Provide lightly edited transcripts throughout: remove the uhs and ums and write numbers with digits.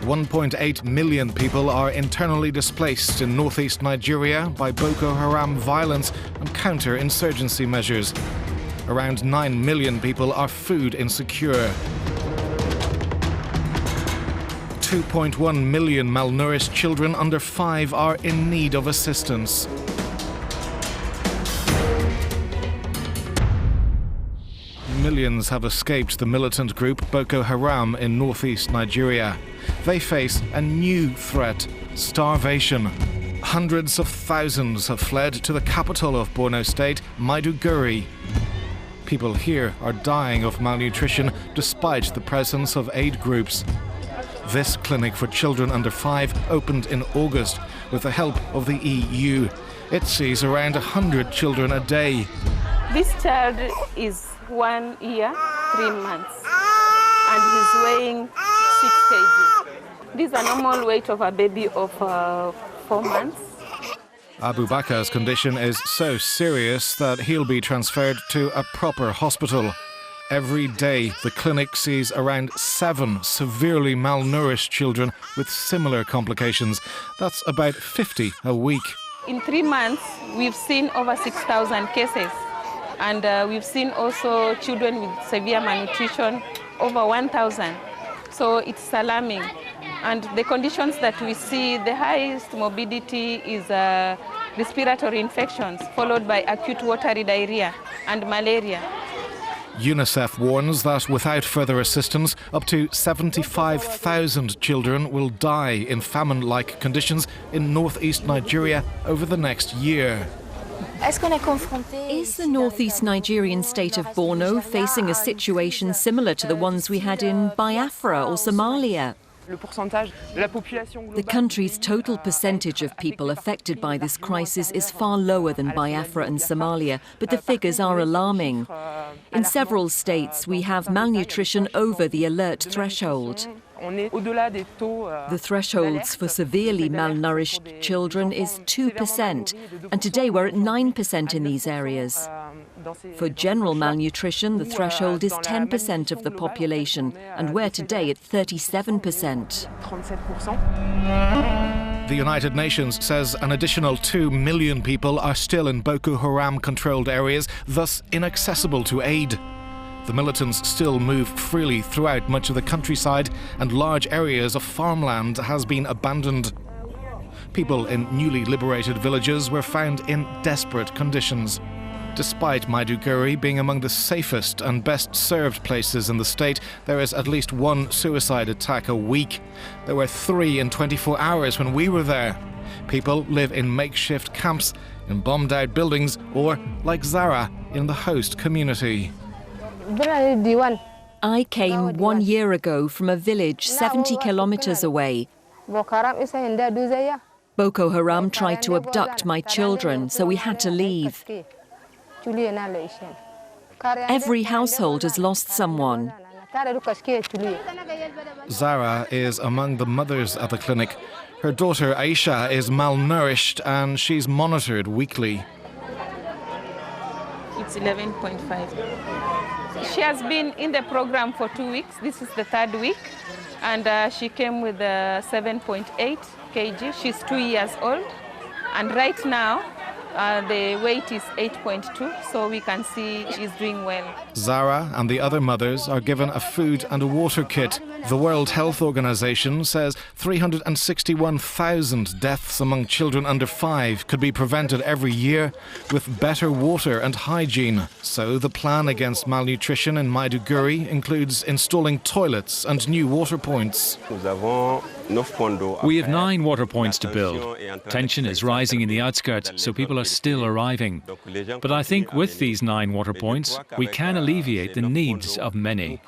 1.8 million people are internally displaced in northeast Nigeria by Boko Haram violence and counter-insurgency measures. Around 9 million people are food insecure. 2.1 million malnourished children under 5 are in need of assistance. Millions have escaped the militant group Boko Haram in northeast Nigeria. They face a new threat: starvation. Hundreds of thousands have fled to the capital of Borno State, Maiduguri. People here are dying of malnutrition despite the presence of aid groups. This clinic for children under 5 opened in August with the help of the EU. It sees around 100 children a day. This child is 1 year, 3 months, and he's weighing 6 kg. This is a normal weight of a baby of 4 months. Abu Bakar's condition is so serious that he'll be transferred to a proper hospital. Every day, the clinic sees around 7 severely malnourished children with similar complications. That's about 50 a week. In 3 months, we've seen over 6,000 cases. And we've seen also children with severe malnutrition, over 1,000. So it's alarming. And the conditions that we see, the highest morbidity is respiratory infections, followed by acute watery diarrhea and malaria. UNICEF warns that without further assistance, up to 75,000 children will die in famine-like conditions in northeast Nigeria over the next year. Is the northeast Nigerian state of Borno facing a situation similar to the ones we had in Biafra or Somalia? The country's total percentage of people affected by this crisis is far lower than Biafra and Somalia, but the figures are alarming. In several states, we have malnutrition over the alert threshold. The thresholds for severely malnourished children is 2%, and today we're at 9% in these areas. For general malnutrition, the threshold is 10% of the population, and we're today at 37%. The United Nations says an additional 2 million people are still in Boko Haram-controlled areas, thus inaccessible to aid. The militants still move freely throughout much of the countryside, and large areas of farmland has been abandoned. People in newly liberated villages were found in desperate conditions. Despite Maiduguri being among the safest and best served places in the state, there is at least 1 suicide attack a week. There were 3 in 24 hours when we were there. People live in makeshift camps, in bombed-out buildings, or, like Zara, in the host community. I came 1 year ago from a village 70 kilometers away. Boko Haram tried to abduct my children, so we had to leave. Every household has lost someone. Zara is among the mothers at the clinic. Her daughter Aisha is malnourished and she's monitored weekly. It's 11.5. She has been in the program for 2 weeks. This is the 3rd week. And she came with 7.8 kg. She's 2 years old. And right now, the weight is 8.2, so we can see she's doing well. Zara and the other mothers are given a food and a water kit. The World Health Organization says 361,000 deaths among children under 5 could be prevented every year with better water and hygiene. So the plan against malnutrition in Maiduguri includes installing toilets and new water points. We have 9 water points to build. Tension is rising in the outskirts, so people are still arriving. But I think with these 9 water points, we can alleviate the needs of many.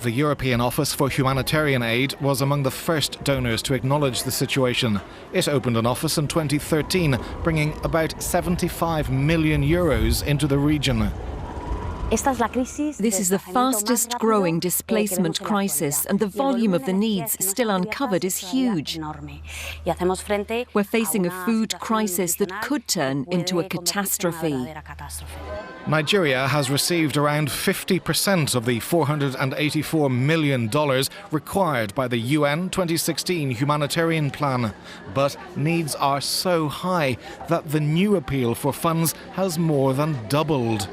The European Office for Humanitarian Aid was among the first donors to acknowledge the situation. It opened an office in 2013, bringing about €75 million into the region. This is the fastest growing displacement crisis, and the volume of the needs still uncovered is huge. We're facing a food crisis that could turn into a catastrophe. Nigeria has received around 50% of the $484 million required by the UN 2016 Humanitarian Plan. But needs are so high that the new appeal for funds has more than doubled.